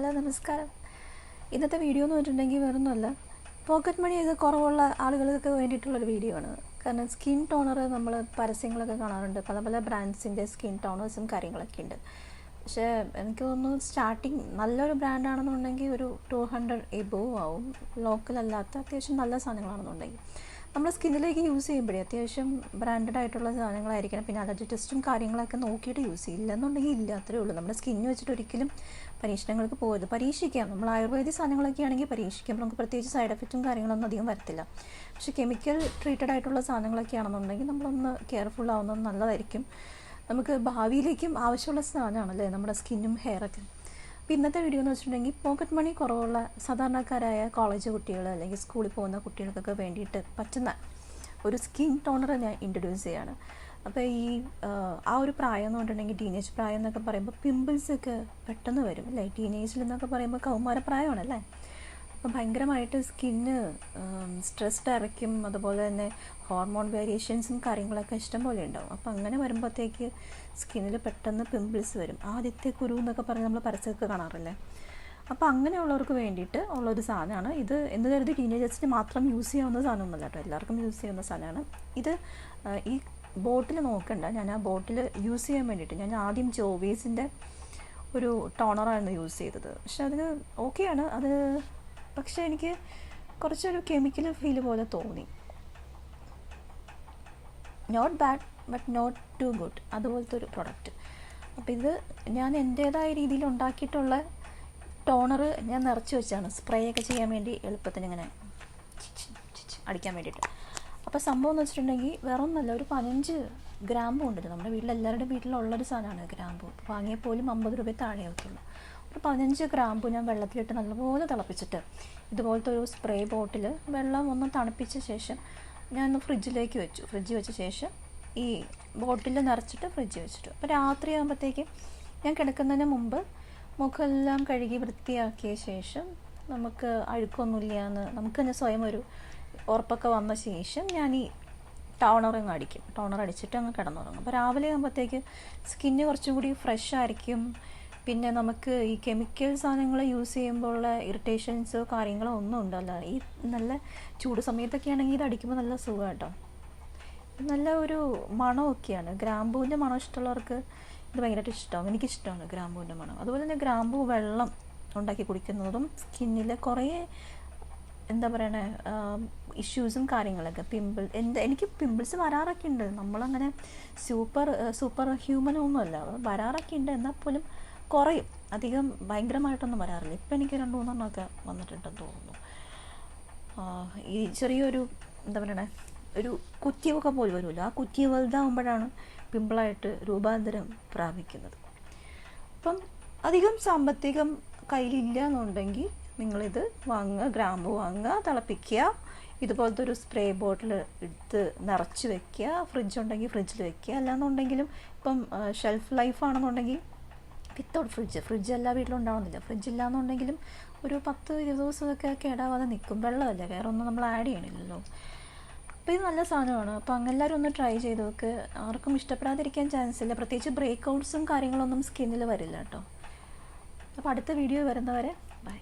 Hello നമസ്കാരം. ഇന്നത്തെ video എന്ന് പറഞ്ഞിട്ടുണ്ടെങ്കിൽ വേറൊന്നുമല്ല, പോക്കറ്റ് മണിയൊക്കെ കുറവുള്ള ആളുകൾക്ക് വേണ്ടിയിട്ടുള്ളൊരു വീഡിയോ ആണ്. കാരണം സ്കിൻ ടോണർ നമ്മൾ പരസ്യങ്ങളൊക്കെ കാണാറുണ്ട്, പല പല ബ്രാൻഡ്സിൻ്റെ സ്കിൻ ടോണേഴ്സും കാര്യങ്ങളൊക്കെ ഉണ്ട്. പക്ഷേ എനിക്ക് തോന്നുന്നു സ്റ്റാർട്ടിങ് നല്ലൊരു ബ്രാൻഡാണെന്നുണ്ടെങ്കിൽ ഒരു 200 എബോവ് ആവും. ലോക്കലല്ലാത്ത അത്യാവശ്യം നല്ല സാധനങ്ങളാണെന്നുണ്ടെങ്കിൽ നമ്മൾ സ്കിന്നിലേക്ക് യൂസ് ചെയ്യുമ്പോഴേ അത്യാവശ്യം ബ്രാൻഡഡ് ആയിട്ടുള്ള സാധനങ്ങളായിരിക്കണം. പിന്നെ അലർജി ടെസ്റ്റും കാര്യങ്ങളൊക്കെ നോക്കിയിട്ട് യൂസ് ചെയ്യില്ല എന്നുണ്ടെങ്കിൽ ഇല്ല, അത്രേ ഉള്ളൂ. നമ്മുടെ സ്കിന്ന് വെച്ചിട്ട് ഒരിക്കലും പരീക്ഷണങ്ങൾക്ക് പോകരുത്. പരീക്ഷിക്കാം, നമ്മൾ ആയുർവേദിക് സാധനങ്ങളൊക്കെ ആണെങ്കിൽ പരീക്ഷിക്കാം, നമുക്ക് പ്രത്യേകിച്ച് സൈഡ് എഫക്റ്റും കാര്യങ്ങളൊന്നും അധികം വരത്തില്ല. പക്ഷേ കെമിക്കൽ ട്രീറ്റഡ് ആയിട്ടുള്ള സാധനങ്ങളൊക്കെ ആണെന്നുണ്ടെങ്കിൽ നമ്മളൊന്ന് കെയർഫുൾ ആവുന്നത് നല്ലതായിരിക്കും. നമുക്ക് ഭാവിയിലേക്കും ആവശ്യമുള്ള സാധനമാണല്ലേ നമ്മുടെ സ്കിന്നും ഹെയറൊക്കെ. അപ്പോൾ ഇന്നത്തെ വീഡിയോ എന്ന് വെച്ചിട്ടുണ്ടെങ്കിൽ പോക്കറ്റ് മണി കുറവുള്ള സാധാരണക്കാരായ കോളേജ് കുട്ടികൾ അല്ലെങ്കിൽ സ്കൂളിൽ പോകുന്ന കുട്ടികൾക്കൊക്കെ വേണ്ടിയിട്ട് പറ്റുന്ന ഒരു സ്കിൻ ടോണർ ഞാൻ ഇൻട്രൊഡ്യൂസ് ചെയ്യുകയാണ്. അപ്പോൾ ആ ഒരു പ്രായം എന്ന് പറഞ്ഞിട്ടുണ്ടെങ്കിൽ ടീനേജ് പ്രായം എന്നൊക്കെ പറയുമ്പോൾ പിമ്പിൾസൊക്കെ പെട്ടെന്ന് വരും അല്ലേ. ടീനേജിൽ എന്നൊക്കെ പറയുമ്പോൾ കൗമാരപ്രായമാണല്ലേ. അപ്പം ഭയങ്കരമായിട്ട് സ്കിന്ന് സ്ട്രെസ്ഡ് ആയിരിക്കും. അതുപോലെ തന്നെ ഹോർമോൺ വേരിയേഷൻസും കാര്യങ്ങളൊക്കെ ഇഷ്ടം പോലെ ഉണ്ടാവും. അപ്പം അങ്ങനെ വരുമ്പോഴത്തേക്ക് സ്കിന്നിൽ പെട്ടെന്ന് പിമ്പിൾസ് വരും. ആദ്യത്തെ കുരു എന്നൊക്കെ പറഞ്ഞ് നമ്മൾ പരസ്യമൊക്കെ കാണാറില്ലേ. അപ്പോൾ അങ്ങനെയുള്ളവർക്ക് വേണ്ടിയിട്ട് ഉള്ളൊരു സാധനമാണ് ഇത്. എന്ന് കരുതി ടീനേജേഴ്സിന് മാത്രം യൂസ് ചെയ്യാവുന്ന സാധനമൊന്നുമല്ല കേട്ടോ, എല്ലാവർക്കും യൂസ് ചെയ്യുന്ന സാധനമാണ് ഇത്. ഈ ബോട്ടിൽ നോക്കണ്ട, ഞാൻ ആ ബോട്ടിൽ യൂസ് ചെയ്യാൻ വേണ്ടിയിട്ട് ഞാൻ ആദ്യം ജോവീസിൻ്റെ ഒരു ടോണറായിരുന്നു യൂസ് ചെയ്തത്. പക്ഷെ അതിന് ഓക്കെയാണ് അത്, പക്ഷേ എനിക്ക് കുറച്ചൊരു കെമിക്കൽ ഫീൽ പോലെ തോന്നി. Not bad but not too good, അതുപോലത്തെ ഒരു പ്രൊഡക്റ്റ്. അപ്പോൾ ഇത് ഞാൻ എൻ്റേതായ രീതിയിൽ ഉണ്ടാക്കിയിട്ടുള്ള ടോണർ ഞാൻ നിറച്ച് വെച്ചാണ്, സ്പ്രേ ഒക്കെ ചെയ്യാൻ വേണ്ടി എളുപ്പത്തിന് ഇങ്ങനെ അടിക്കാൻ വേണ്ടിയിട്ട്. അപ്പോൾ സംഭവം എന്ന് വെച്ചിട്ടുണ്ടെങ്കിൽ വേറെ ഒന്നല്ല, ഒരു 15 ഗ്രാമ്പു ഉണ്ടല്ലോ, നമ്മുടെ വീട്ടിലെല്ലാവരുടെ വീട്ടിലുള്ളൊരു സാധനമാണ് ഗ്രാമ്പു. വാങ്ങിയപ്പോലും 50 രൂപ താഴെയൊക്കെ ഉള്ളൂ. ഒരു 15 ഗ്രാമ്പു ഞാൻ വെള്ളത്തിലിട്ട് നല്ലപോലെ തിളപ്പിച്ചിട്ട് ഇതുപോലത്തെ ഒരു സ്പ്രേ ബോട്ടിൽ വെള്ളം ഒന്ന് തണുപ്പിച്ച ശേഷം ഞാൻ ഫ്രിഡ്ജിലേക്ക് വെച്ചു. ഫ്രിഡ്ജ് വെച്ച ശേഷം ഈ ബോട്ടിൽ നിറച്ചിട്ട് ഫ്രിഡ്ജ് വെച്ചിട്ടു. അപ്പോൾ രാത്രിയാകുമ്പോഴത്തേക്ക് ഞാൻ കിടക്കുന്നതിന് മുമ്പ് മുഖമെല്ലാം കഴുകി വൃത്തിയാക്കിയ ശേഷം നമുക്ക് അഴുക്കൊന്നുമില്ല എന്ന് നമുക്ക് തന്നെ സ്വയം ഒരു ഉറപ്പൊക്കെ വന്ന ശേഷം ഞാൻ ഈ ടോണർ അടിക്കും. ടോണർ അടിച്ചിട്ട് അങ്ങ് കിടന്നുറങ്ങും. അപ്പോൾ രാവിലെ ആകുമ്പോഴത്തേക്ക് സ്കിന്ന് കുറച്ചും കൂടി ഫ്രഷ് ആയിരിക്കും. പിന്നെ നമുക്ക് ഈ കെമിക്കൽ സാധനങ്ങൾ യൂസ് ചെയ്യുമ്പോഴുള്ള ഇറിറ്റേഷൻസോ കാര്യങ്ങളോ ഒന്നും ഉണ്ടല്ലോ. ഈ നല്ല ചൂട് സമയത്തൊക്കെ ആണെങ്കിൽ ഇത് അടിക്കുമ്പോൾ നല്ല സുഖം കേട്ടോ. നല്ല ഒരു മണമൊക്കെയാണ്. ഗ്രാമ്പൂവിൻ്റെ മണം ഇഷ്ടമുള്ളവർക്ക് ഇത് ഭയങ്കരമായിട്ട് ഇഷ്ടമാവും. എനിക്കിഷ്ടമാണ് ഗ്രാമ്പൂവിൻ്റെ മണം. അതുപോലെ തന്നെ ഗ്രാമ്പൂ വെള്ളം ഉണ്ടാക്കി കുടിക്കുന്നതും സ്കിന്നിൽ കുറേ എന്താ പറയണേ ഇഷ്യൂസും കാര്യങ്ങളൊക്കെ എനിക്ക് പിമ്പിൾസ് വരാറൊക്കെ ഉണ്ട്. നമ്മളങ്ങനെ സൂപ്പർ ഹ്യൂമനൊന്നുമല്ല, വരാറൊക്കെ ഉണ്ട്. എന്നാൽ പോലും കുറയും, അധികം ഭയങ്കരമായിട്ടൊന്നും വരാറില്ല. ഇപ്പം എനിക്ക് 2-3 എണ്ണമൊക്കെ വന്നിട്ടുണ്ടെന്ന് തോന്നുന്നു. ഈ ചെറിയൊരു എന്താ പറയണേ ഒരു കുറ്റിയൊക്കെ പോലും വരുമല്ലോ, ആ കുറ്റി വലുതാകുമ്പോഴാണ് പിമ്പിളായിട്ട് രൂപാന്തരം പ്രാപിക്കുന്നത്. അപ്പം അധികം സാമ്പത്തികം കയ്യിലില്ല എന്നുണ്ടെങ്കിൽ നിങ്ങളിത് വാങ്ങുക, ഗ്രാമ്പു വാങ്ങുക, തിളപ്പിക്കുക, ഇതുപോലത്തെ ഒരു സ്പ്രേ ബോട്ടിൽ എടുത്ത് നിറച്ച് വെക്കുക. ഫ്രിഡ്ജ് ഉണ്ടെങ്കിൽ ഫ്രിഡ്ജിൽ വെക്കുക. അല്ലാന്നുണ്ടെങ്കിലും ഇപ്പം ഷെൽഫ് ലൈഫാണെന്നുണ്ടെങ്കിൽ വിത്തൗട്ട് ഫ്രിഡ്ജ് എല്ലാ വീട്ടിലും ഉണ്ടാവുന്നില്ല. ഫ്രിഡ്ജില്ലാന്നുണ്ടെങ്കിലും ഒരു 10-20 ദിവസമൊക്കെ കേടാവാതെ നിൽക്കും. വെള്ളമല്ലേ, വേറെ ഒന്നും നമ്മൾ ആഡ് ചെയ്യണില്ലല്ലോ. അപ്പോൾ ഇത് നല്ല സാധനമാണ്. അപ്പോൾ അങ്ങെല്ലാവരും ഒന്ന് ട്രൈ ചെയ്ത് നോക്ക്. ആർക്കും ഇഷ്ടപ്പെടാതിരിക്കാൻ ചാൻസ് ഇല്ല. പ്രത്യേകിച്ച് ബ്രേക്ക് ഔട്ട്സും കാര്യങ്ങളൊന്നും സ്കിന്നിൽ വരില്ല കേട്ടോ. അപ്പോൾ അടുത്ത വീഡിയോ വരുന്നവരെ ബൈ.